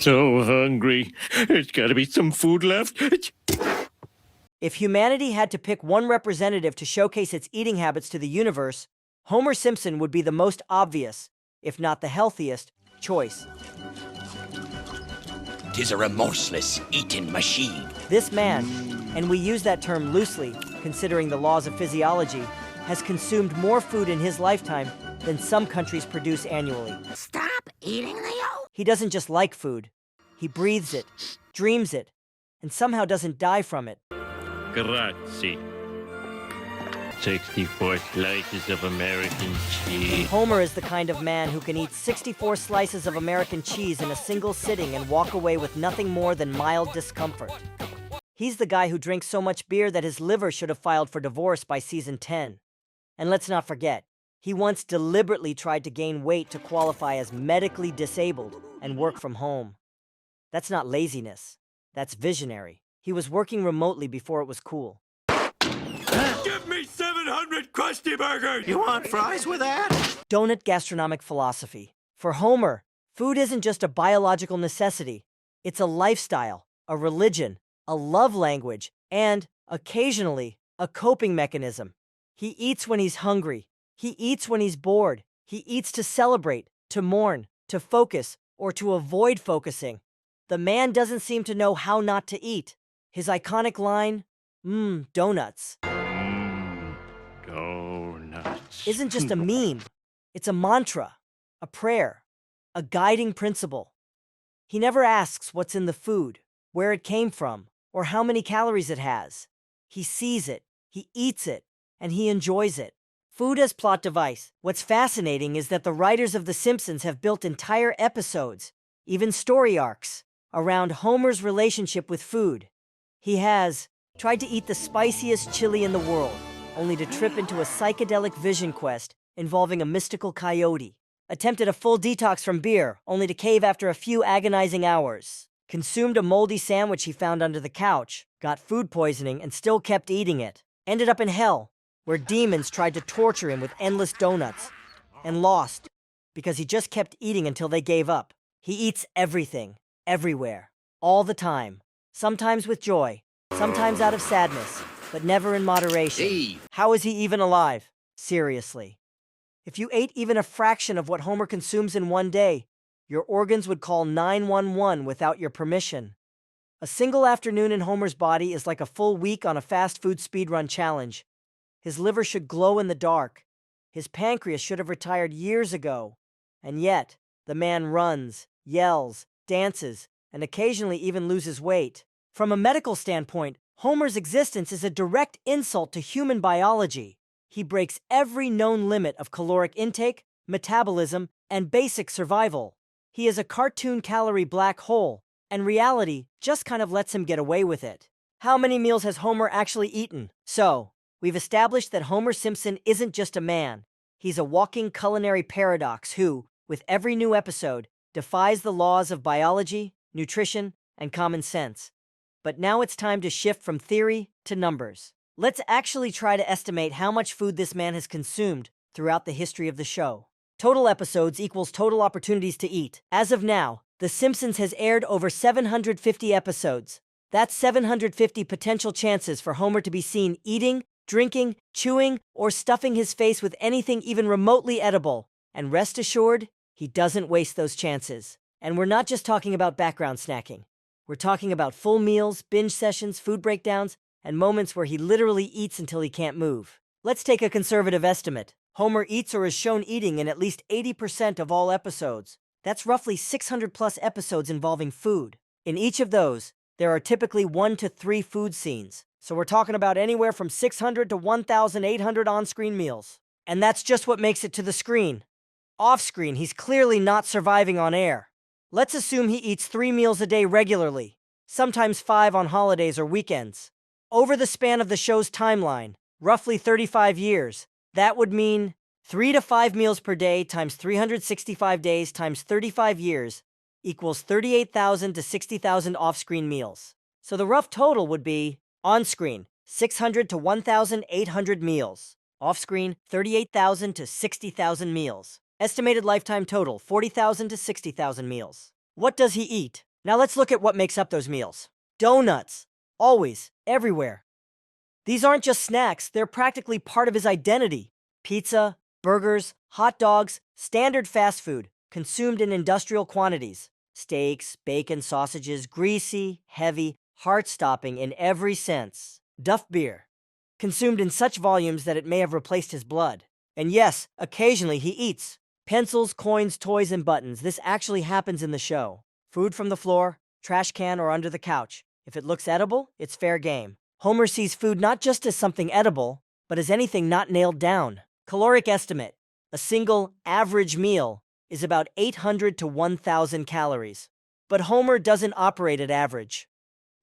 So hungry. There's gotta be some food left. If humanity had to pick one representative to showcase its eating habits to the universe, Homer Simpson would be the most obvious, if not the healthiest, choice. 'Tis a remorseless eating machine. This man, and we use that term loosely, considering the laws of physiology, has consumed more food in his lifetime than some countries produce annually. Stop eating, Leo! He doesn't just like food. He breathes it, dreams it, and somehow doesn't die from it. Grazie. 64 slices of American cheese. Homer is the kind of man who can eat 64 slices of American cheese in a single sitting and walk away with nothing more than mild discomfort. He's the guy who drinks so much beer that his liver should have filed for divorce by season 10. And let's not forget, he once deliberately tried to gain weight to qualify as medically disabled and work from home. That's not laziness. That's visionary. He was working remotely before it was cool. Give me 700 Krusty Burgers! You want fries with that? Donut gastronomic philosophy. For Homer, food isn't just a biological necessity. It's a lifestyle, a religion, a love language, and, occasionally, a coping mechanism. He eats when he's hungry. He eats when he's bored. He eats to celebrate, to mourn, to focus, or to avoid focusing. The man doesn't seem to know how not to eat. His iconic line, donuts, Donuts. isn't just a meme. It's a mantra, a prayer, a guiding principle. He never asks what's in the food, where it came from, or how many calories it has. He sees it, he eats it, and he enjoys it. Food as plot device. What's fascinating is that the writers of The Simpsons have built entire episodes, even story arcs, around Homer's relationship with food. He has tried to eat the spiciest chili in the world, only to trip into a psychedelic vision quest involving a mystical coyote. Attempted a full detox from beer, only to cave after a few agonizing hours. Consumed a moldy sandwich he found under the couch, got food poisoning and still kept eating it. Ended up in hell, where demons tried to torture him with endless donuts, and lost, because he just kept eating until they gave up. He eats everything, everywhere, all the time. Sometimes with joy, sometimes out of sadness, but never in moderation. Steve. How is he even alive? Seriously. If you ate even a fraction of what Homer consumes in one day, your organs would call 911 without your permission. A single afternoon in Homer's body is like a full week on a fast food speedrun challenge. His liver should glow in the dark. His pancreas should have retired years ago. And yet, the man runs, yells, dances, and occasionally even loses weight. From a medical standpoint, Homer's existence is a direct insult to human biology. He breaks every known limit of caloric intake, metabolism, and basic survival. He is a cartoon calorie black hole, and reality just kind of lets him get away with it. How many meals has Homer actually eaten? So, we've established that Homer Simpson isn't just a man. He's a walking culinary paradox who, with every new episode, defies the laws of biology, nutrition, and common sense. But now it's time to shift from theory to numbers. Let's actually try to estimate how much food this man has consumed throughout the history of the show. Total episodes equals total opportunities to eat. As of now, The Simpsons has aired over 750 episodes. That's 750 potential chances for Homer to be seen eating, drinking, chewing, or stuffing his face with anything even remotely edible. And rest assured, he doesn't waste those chances. And we're not just talking about background snacking. We're talking about full meals, binge sessions, food breakdowns, and moments where he literally eats until he can't move. Let's take a conservative estimate. Homer eats or is shown eating in at least 80% of all episodes. That's roughly 600 plus episodes involving food. In each of those, there are typically 1 to 3 food scenes. So we're talking about anywhere from 600 to 1,800 on-screen meals. And that's just what makes it to the screen. Off-screen, he's clearly not surviving on air. Let's assume he eats 3 meals a day regularly, sometimes 5 on holidays or weekends. Over the span of the show's timeline, roughly 35 years, that would mean 3 to 5 meals per day times 365 days times 35 years equals 38,000 to 60,000 off-screen meals. So the rough total would be, on-screen, 600 to 1,800 meals. Off-screen, 38,000 to 60,000 meals. Estimated lifetime total, 40,000 to 60,000 meals. What does he eat? Now let's look at what makes up those meals. Donuts. Always, everywhere. These aren't just snacks, they're practically part of his identity. Pizza, burgers, hot dogs, standard fast food, consumed in industrial quantities. Steaks, bacon, sausages, greasy, heavy, heart-stopping in every sense. Duff beer, consumed in such volumes that it may have replaced his blood. And yes, occasionally he eats. Pencils, coins, toys, and buttons. This actually happens in the show. Food from the floor, trash can, or under the couch. If it looks edible, it's fair game. Homer sees food not just as something edible, but as anything not nailed down. Caloric estimate. A single average meal is about 800 to 1,000 calories. But Homer doesn't operate at average.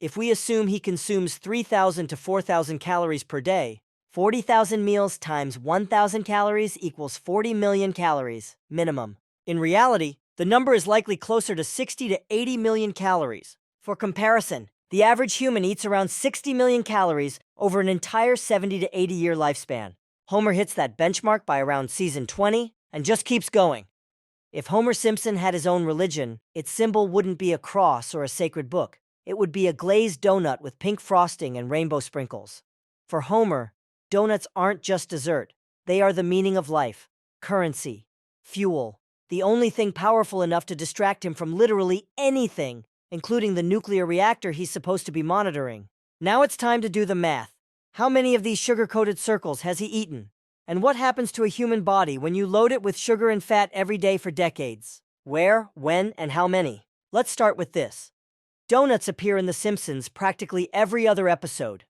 If we assume he consumes 3,000 to 4,000 calories per day, 40,000 meals times 1,000 calories equals 40 million calories, minimum. In reality, the number is likely closer to 60 to 80 million calories. For comparison, the average human eats around 60 million calories over an entire 70 to 80-year lifespan. Homer hits that benchmark by around season 20 and just keeps going. If Homer Simpson had his own religion, its symbol wouldn't be a cross or a sacred book. It would be a glazed donut with pink frosting and rainbow sprinkles. For Homer, donuts aren't just dessert. They are the meaning of life, currency, fuel, the only thing powerful enough to distract him from literally anything, including the nuclear reactor he's supposed to be monitoring. Now it's time to do the math. How many of these sugar-coated circles has he eaten? And what happens to a human body when you load it with sugar and fat every day for decades? Where, when, and how many? Let's start with this. Donuts appear in The Simpsons practically every other episode.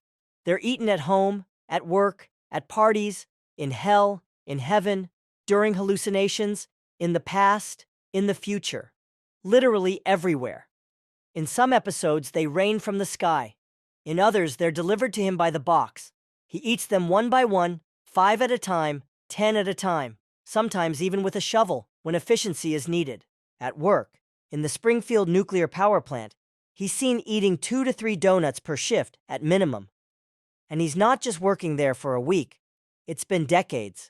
They're eaten at home, at work, at parties, in hell, in heaven, during hallucinations, in the past, in the future. Literally everywhere. In some episodes, they rain from the sky. In others, they're delivered to him by the box. He eats them one by one, 5 at a time, 10 at a time, sometimes even with a shovel when efficiency is needed. At work, in the Springfield nuclear power plant, he's seen eating 2 to 3 donuts per shift at minimum. And he's not just working there for a week. It's been decades.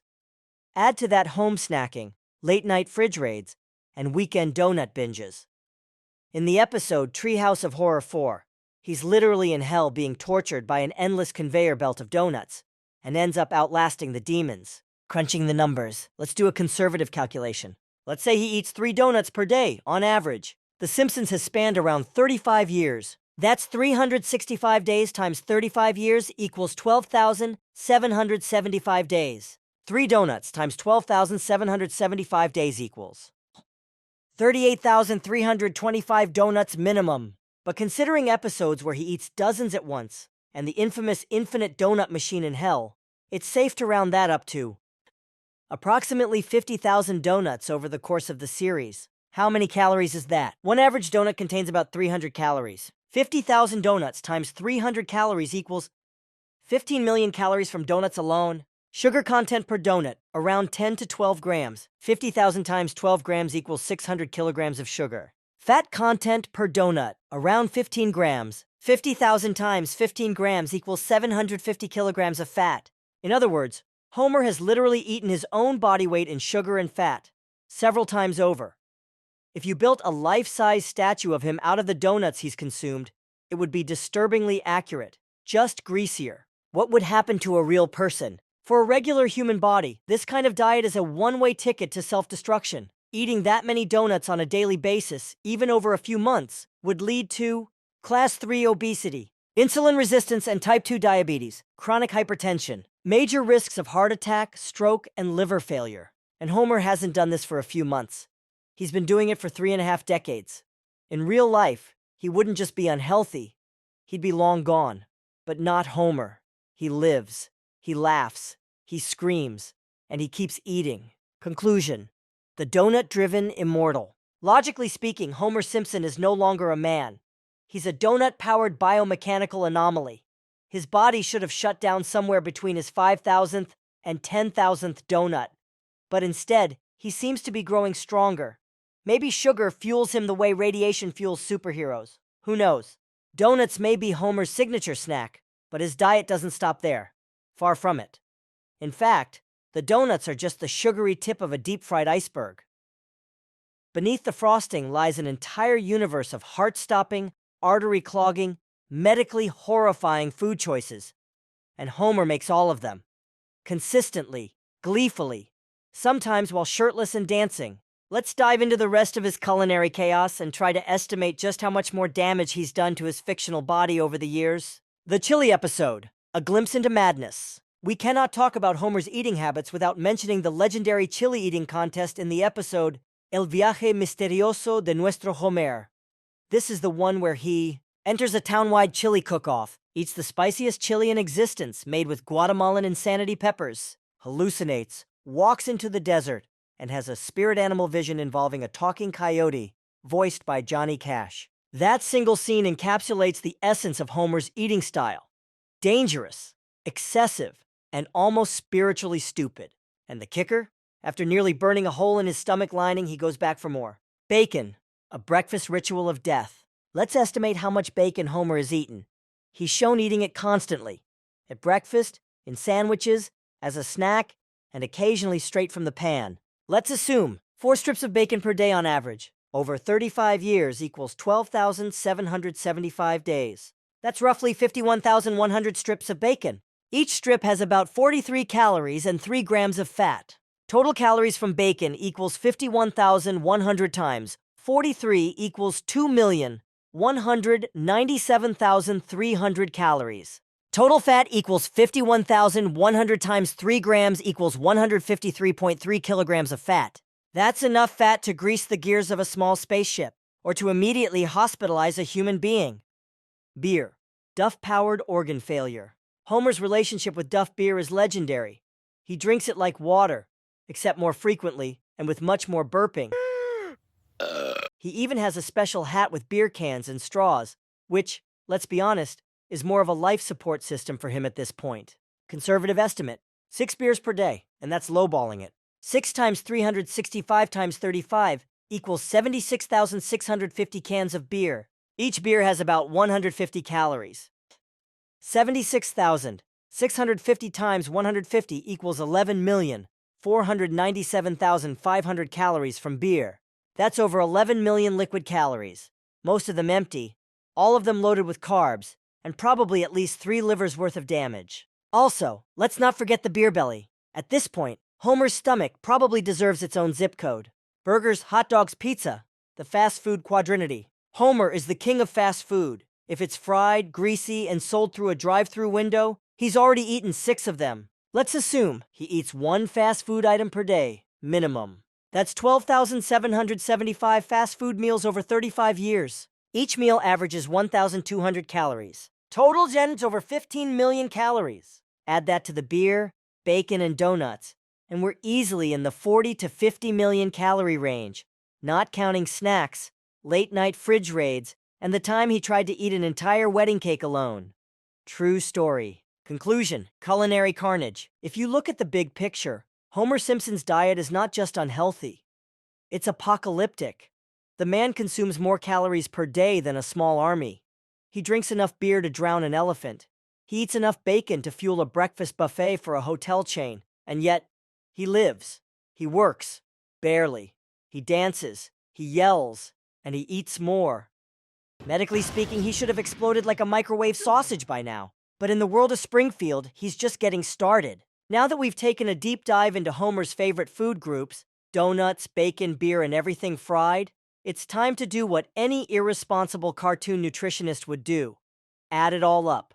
Add to that home snacking, late-night fridge raids, and weekend donut binges. In the episode Treehouse of Horror 4, he's literally in hell being tortured by an endless conveyor belt of donuts and ends up outlasting the demons. Crunching the numbers, let's do a conservative calculation. Let's say he eats 3 donuts per day, on average. The Simpsons has spanned around 35 years. That's 365 days times 35 years equals 12,775 days. 3 donuts times 12,775 days equals 38,325 donuts minimum. But considering episodes where he eats dozens at once, and the infamous infinite donut machine in hell, it's safe to round that up to approximately 50,000 donuts over the course of the series. How many calories is that? One average donut contains about 300 calories. 50,000 donuts times 300 calories equals 15 million calories from donuts alone. Sugar content per donut, around 10 to 12 grams. 50,000 times 12 grams equals 600 kilograms of sugar. Fat content per donut, around 15 grams. 50,000 times 15 grams equals 750 kilograms of fat. In other words, Homer has literally eaten his own body weight in sugar and fat, several times over. If you built a life-size statue of him out of the donuts he's consumed, it would be disturbingly accurate, just greasier. What would happen to a real person? For a regular human body, this kind of diet is a one-way ticket to self-destruction. Eating that many donuts on a daily basis, even over a few months, would lead to Class 3 obesity, insulin resistance and type 2 diabetes, chronic hypertension, major risks of heart attack, stroke, and liver failure. And Homer hasn't done this for a few months. He's been doing it for 3.5 decades. In real life, he wouldn't just be unhealthy, he'd be long gone. But not Homer. He lives, he laughs, he screams, and he keeps eating. Conclusion: the donut-driven immortal. Logically speaking, Homer Simpson is no longer a man. He's a donut-powered biomechanical anomaly. His body should have shut down somewhere between his 5,000th and 10,000th donut. But instead, he seems to be growing stronger. Maybe sugar fuels him the way radiation fuels superheroes. Who knows? Donuts may be Homer's signature snack, but his diet doesn't stop there. Far from it. In fact, the donuts are just the sugary tip of a deep-fried iceberg. Beneath the frosting lies an entire universe of heart-stopping, artery-clogging, medically horrifying food choices. And Homer makes all of them. Consistently, gleefully, sometimes while shirtless and dancing. Let's dive into the rest of his culinary chaos and try to estimate just how much more damage he's done to his fictional body over the years. The chili episode, a glimpse into madness. We cannot talk about Homer's eating habits without mentioning the legendary chili eating contest in the episode El viaje misterioso de nuestro Homer. This is the one where he enters a town-wide chili cook-off, eats the spiciest chili in existence made with Guatemalan insanity peppers, hallucinates, walks into the desert, and has a spirit animal vision involving a talking coyote, voiced by Johnny Cash. That single scene encapsulates the essence of Homer's eating style. Dangerous, excessive, and almost spiritually stupid. And the kicker? After nearly burning a hole in his stomach lining, he goes back for more. Bacon, a breakfast ritual of death. Let's estimate how much bacon Homer has eaten. He's shown eating it constantly. At breakfast, in sandwiches, as a snack, and occasionally straight from the pan. Let's assume 4 strips of bacon per day on average. Over 35 years equals 12,775 days. That's roughly 51,100 strips of bacon. Each strip has about 43 calories and 3 grams of fat. Total calories from bacon equals 51,100 times 43 equals 2,197,300 calories. Total fat equals 51,100 times 3 grams equals 153.3 kilograms of fat. That's enough fat to grease the gears of a small spaceship, or to immediately hospitalize a human being. Beer. Duff-powered organ failure. Homer's relationship with Duff beer is legendary. He drinks it like water, except more frequently and with much more burping. He even has a special hat with beer cans and straws, which, let's be honest, is more of a life support system for him at this point. Conservative estimate, 6 beers per day, and that's lowballing it. 6 times 365 times 35 equals 76,650 cans of beer. Each beer has about 150 calories. 76,650 times 150 equals 11,497,500 calories from beer. That's over 11 million liquid calories, most of them empty, all of them loaded with carbs, and probably at least 3 livers worth of damage. Also, let's not forget the beer belly. At this point, Homer's stomach probably deserves its own zip code. Burgers, hot dogs, pizza, the fast food quadrinity. Homer is the king of fast food. If it's fried, greasy, and sold through a drive-through window, he's already eaten 6 of them. Let's assume he eats 1 fast food item per day, minimum. That's 12,775 fast food meals over 35 years. Each meal averages 1,200 calories. Total gens over 15 million calories. Add that to the beer, bacon, and donuts, and we're easily in the 40 to 50 million calorie range, not counting snacks, late-night fridge raids, and the time he tried to eat an entire wedding cake alone. True story. Conclusion: culinary carnage. If you look at the big picture, Homer Simpson's diet is not just unhealthy. It's apocalyptic. The man consumes more calories per day than a small army. He drinks enough beer to drown an elephant. He eats enough bacon to fuel a breakfast buffet for a hotel chain. And yet, he lives. He works. Barely. He dances. He yells. And he eats more. Medically speaking, he should have exploded like a microwave sausage by now. But in the world of Springfield, he's just getting started. Now that we've taken a deep dive into Homer's favorite food groups, donuts, bacon, beer, and everything fried, it's time to do what any irresponsible cartoon nutritionist would do. Add it all up.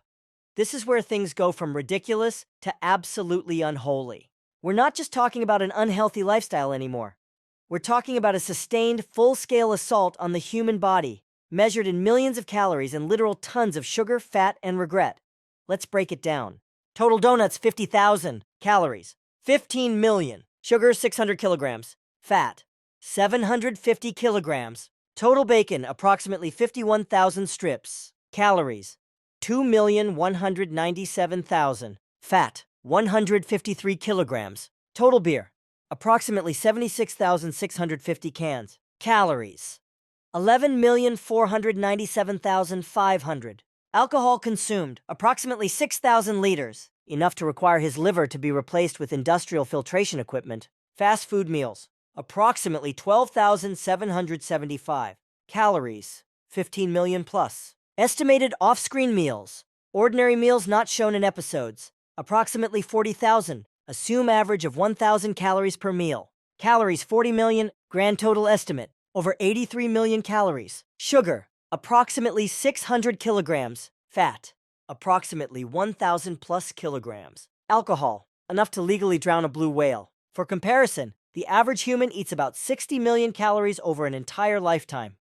This is where things go from ridiculous to absolutely unholy. We're not just talking about an unhealthy lifestyle anymore. We're talking about a sustained, full-scale assault on the human body, measured in millions of calories and literal tons of sugar, fat, and regret. Let's break it down. Total donuts, 50,000 calories. 15 million. Sugar, 600 kilograms. Fat, 750 kilograms. Total bacon, approximately 51,000 strips. Calories, 2,197,000. Fat, 153 kilograms. Total beer, approximately 76,650 cans. Calories, 11,497,500. Alcohol consumed, approximately 6,000 liters, enough to require his liver to be replaced with industrial filtration equipment. Fast food meals, approximately 12,775. Calories, 15 million plus. Estimated off-screen meals, ordinary meals not shown in episodes, approximately 40,000. Assume average of 1,000 calories per meal. Calories 40 million, grand total estimate, over 83 million calories. Sugar, approximately 600 kilograms. Fat, approximately 1,000 plus kilograms. Alcohol, enough to legally drown a blue whale. For comparison, the average human eats about 60 million calories over an entire lifetime.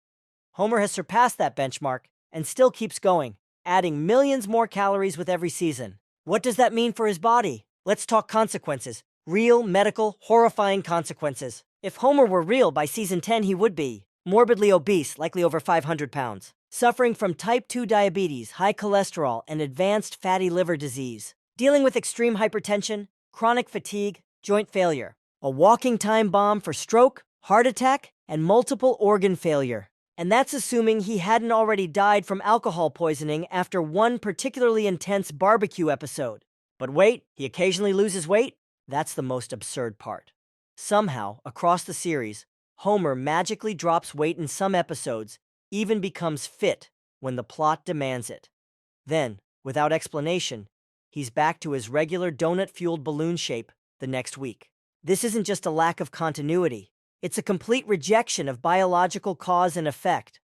Homer has surpassed that benchmark and still keeps going, adding millions more calories with every season. What does that mean for his body? Let's talk consequences. Real, medical, horrifying consequences. If Homer were real, by season 10 he would be morbidly obese, likely over 500 pounds, suffering from type 2 diabetes, high cholesterol, and advanced fatty liver disease, dealing with extreme hypertension, chronic fatigue, joint failure, a walking time bomb for stroke, heart attack, and multiple organ failure. And that's assuming he hadn't already died from alcohol poisoning after one particularly intense barbecue episode. But wait, he occasionally loses weight? That's the most absurd part. Somehow, across the series, Homer magically drops weight in some episodes, even becomes fit when the plot demands it. Then, without explanation, he's back to his regular donut-fueled balloon shape the next week. This isn't just a lack of continuity. It's a complete rejection of biological cause and effect.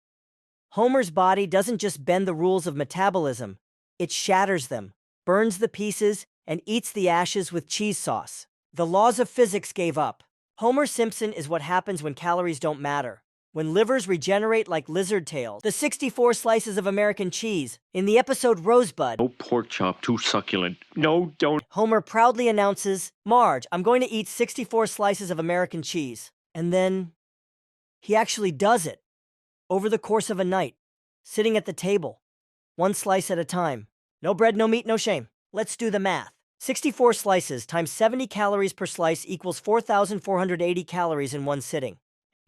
Homer's body doesn't just bend the rules of metabolism, it shatters them, burns the pieces, and eats the ashes with cheese sauce. The laws of physics gave up. Homer Simpson is what happens when calories don't matter. When livers regenerate like lizard tails, the 64 slices of American cheese in the episode Rosebud. No pork chop too succulent. No, don't. Homer proudly announces, "Marge, I'm going to eat 64 slices of American cheese." And then he actually does it. Over the course of a night, sitting at the table, one slice at a time. No bread, no meat, no shame. Let's do the math. 64 slices times 70 calories per slice equals 4,480 calories in one sitting.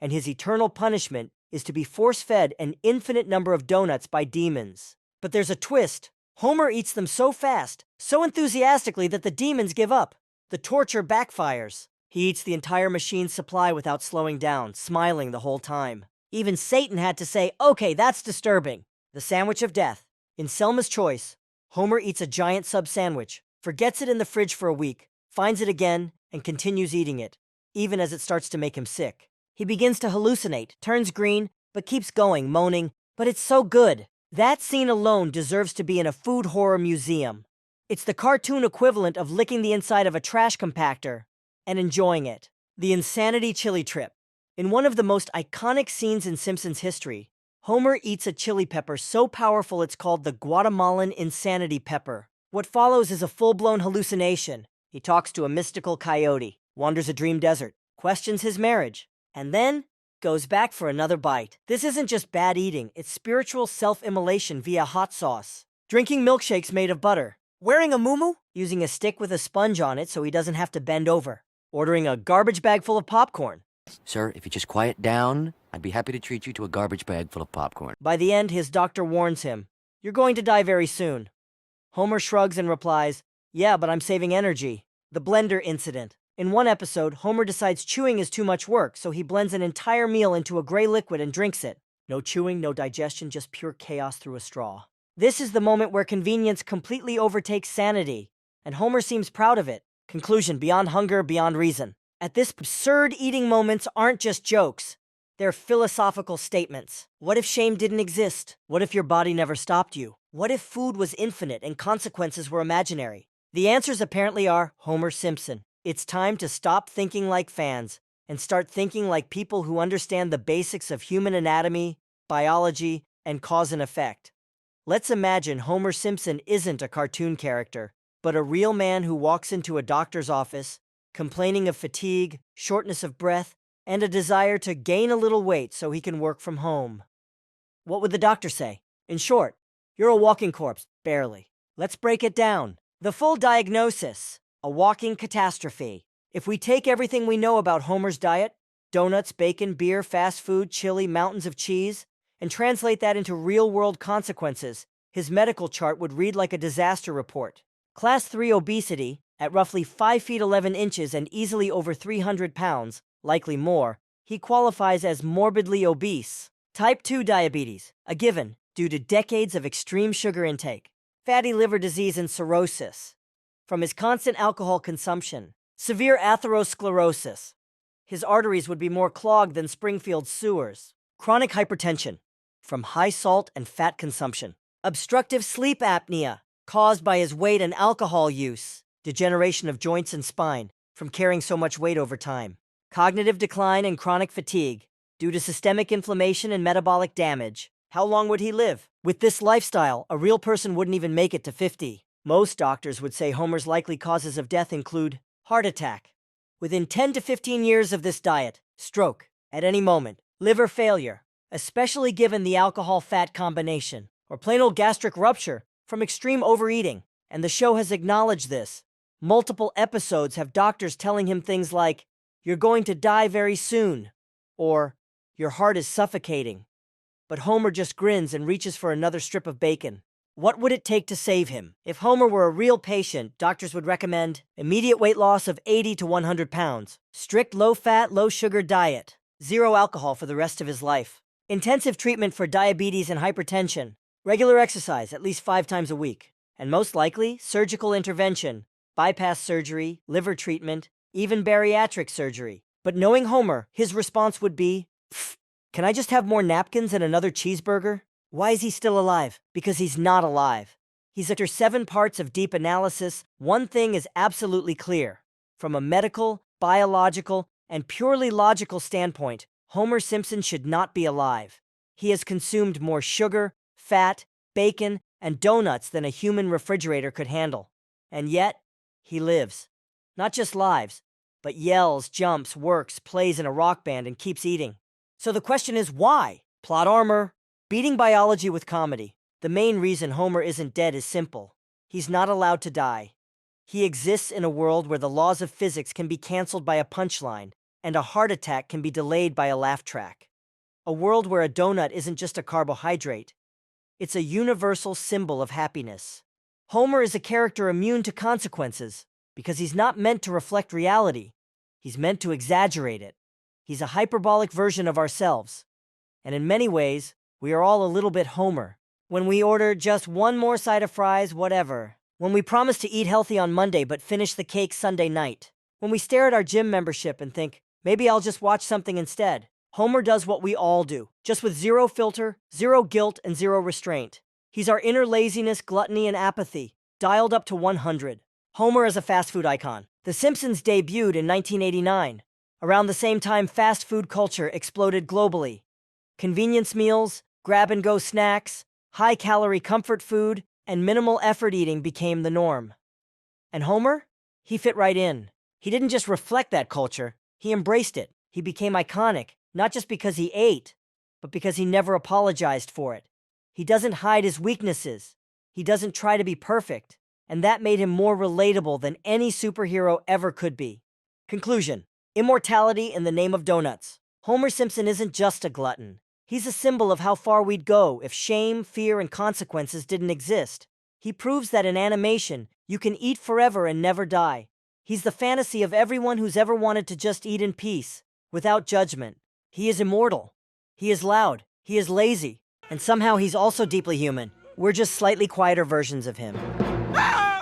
And his eternal punishment is to be force-fed an infinite number of donuts by demons. But there's a twist. Homer eats them so fast, so enthusiastically that the demons give up. The torture backfires. He eats the entire machine's supply without slowing down, smiling the whole time. Even Satan had to say, "Okay, that's disturbing." The sandwich of death. In Selma's Choice, Homer eats a giant sub sandwich, forgets it in the fridge for a week, finds it again, and continues eating it, even as it starts to make him sick. He begins to hallucinate, turns green, but keeps going, moaning, "But it's so good." That scene alone deserves to be in a food horror museum. It's the cartoon equivalent of licking the inside of a trash compactor and enjoying it. The Insanity Chili Trip. In one of the most iconic scenes in Simpsons history, Homer eats a chili pepper so powerful it's called the Guatemalan Insanity Pepper. What follows is a full-blown hallucination. He talks to a mystical coyote, wanders a dream desert, questions his marriage, and then goes back for another bite. This isn't just bad eating, it's spiritual self-immolation via hot sauce. Drinking milkshakes made of butter. Wearing a muumuu? Using a stick with a sponge on it so he doesn't have to bend over. Ordering a garbage bag full of popcorn. Sir, if you just quiet down, I'd be happy to treat you to a garbage bag full of popcorn. By the end, his doctor warns him, "You're going to die very soon." Homer shrugs and replies, "Yeah, but I'm saving energy." The blender incident. In one episode, Homer decides chewing is too much work, so he blends an entire meal into a gray liquid and drinks it. No chewing, no digestion, just pure chaos through a straw. This is the moment where convenience completely overtakes sanity, and Homer seems proud of it. Conclusion: beyond hunger, beyond reason. At this absurd eating moments aren't just jokes. They're philosophical statements. What if shame didn't exist? What if your body never stopped you? What if food was infinite and consequences were imaginary? The answers apparently are Homer Simpson. It's time to stop thinking like fans and start thinking like people who understand the basics of human anatomy, biology, and cause and effect. Let's imagine Homer Simpson isn't a cartoon character, but a real man who walks into a doctor's office, complaining of fatigue, shortness of breath, and a desire to gain a little weight so he can work from home. What would the doctor say? In short, you're a walking corpse, barely. Let's break it down. The full diagnosis: a walking catastrophe. If we take everything we know about Homer's diet, donuts, bacon, beer, fast food, chili, mountains of cheese, and translate that into real-world consequences, his medical chart would read like a disaster report. Class 3 obesity, at roughly 5 feet 11 inches and easily over 300 pounds, likely more, he qualifies as morbidly obese. Type 2 diabetes, a given due to decades of extreme sugar intake. Fatty liver disease and cirrhosis, from his constant alcohol consumption. Severe atherosclerosis. His arteries would be more clogged than Springfield's sewers. Chronic hypertension, from high salt and fat consumption. Obstructive sleep apnea, caused by his weight and alcohol use. Degeneration of joints and spine, from carrying so much weight over time. Cognitive decline and chronic fatigue, due to systemic inflammation and metabolic damage. How long would he live? With this lifestyle, a real person wouldn't even make it to 50. Most doctors would say Homer's likely causes of death include heart attack, within 10 to 15 years of this diet, stroke, at any moment, liver failure, especially given the alcohol-fat combination, or plain old gastric rupture from extreme overeating. And the show has acknowledged this. Multiple episodes have doctors telling him things like, "You're going to die very soon," or "Your heart is suffocating." But Homer just grins and reaches for another strip of bacon. What would it take to save him? If Homer were a real patient, doctors would recommend immediate weight loss of 80 to 100 pounds, strict low-fat, low-sugar diet, zero alcohol for the rest of his life, intensive treatment for diabetes and hypertension, regular exercise at least 5 times a week, and most likely, surgical intervention, bypass surgery, liver treatment, even bariatric surgery. But knowing Homer, his response would be, "Pfft, can I just have more napkins and another cheeseburger?" Why is he still alive? Because he's not alive. After 7 parts of deep analysis, one thing is absolutely clear. From a medical, biological, and purely logical standpoint, Homer Simpson should not be alive. He has consumed more sugar, fat, bacon, and donuts than a human refrigerator could handle. And yet, he lives. Not just lives, but yells, jumps, works, plays in a rock band, and keeps eating. So the question is why? Plot armor. Beating biology with comedy. The main reason Homer isn't dead is simple. He's not allowed to die. He exists in a world where the laws of physics can be canceled by a punchline, and a heart attack can be delayed by a laugh track. A world where a donut isn't just a carbohydrate. It's a universal symbol of happiness. Homer is a character immune to consequences, because he's not meant to reflect reality. He's meant to exaggerate it. He's a hyperbolic version of ourselves. And in many ways, we are all a little bit Homer. When we order just one more side of fries, whatever. When we promise to eat healthy on Monday but finish the cake Sunday night. When we stare at our gym membership and think, maybe I'll just watch something instead. Homer does what we all do, just with zero filter, zero guilt, and zero restraint. He's our inner laziness, gluttony, and apathy, dialed up to 100. Homer is a fast food icon. The Simpsons debuted in 1989. Around the same time fast food culture exploded globally. Convenience meals, grab-and-go snacks, high-calorie comfort food, and minimal-effort eating became the norm. And Homer? He fit right in. He didn't just reflect that culture, he embraced it. He became iconic, not just because he ate, but because he never apologized for it. He doesn't hide his weaknesses. He doesn't try to be perfect. And that made him more relatable than any superhero ever could be. Conclusion: immortality in the name of donuts. Homer Simpson isn't just a glutton. He's a symbol of how far we'd go if shame, fear, and consequences didn't exist. He proves that in animation, you can eat forever and never die. He's the fantasy of everyone who's ever wanted to just eat in peace, without judgment. He is immortal. He is loud. He is lazy. And somehow he's also deeply human. We're just slightly quieter versions of him.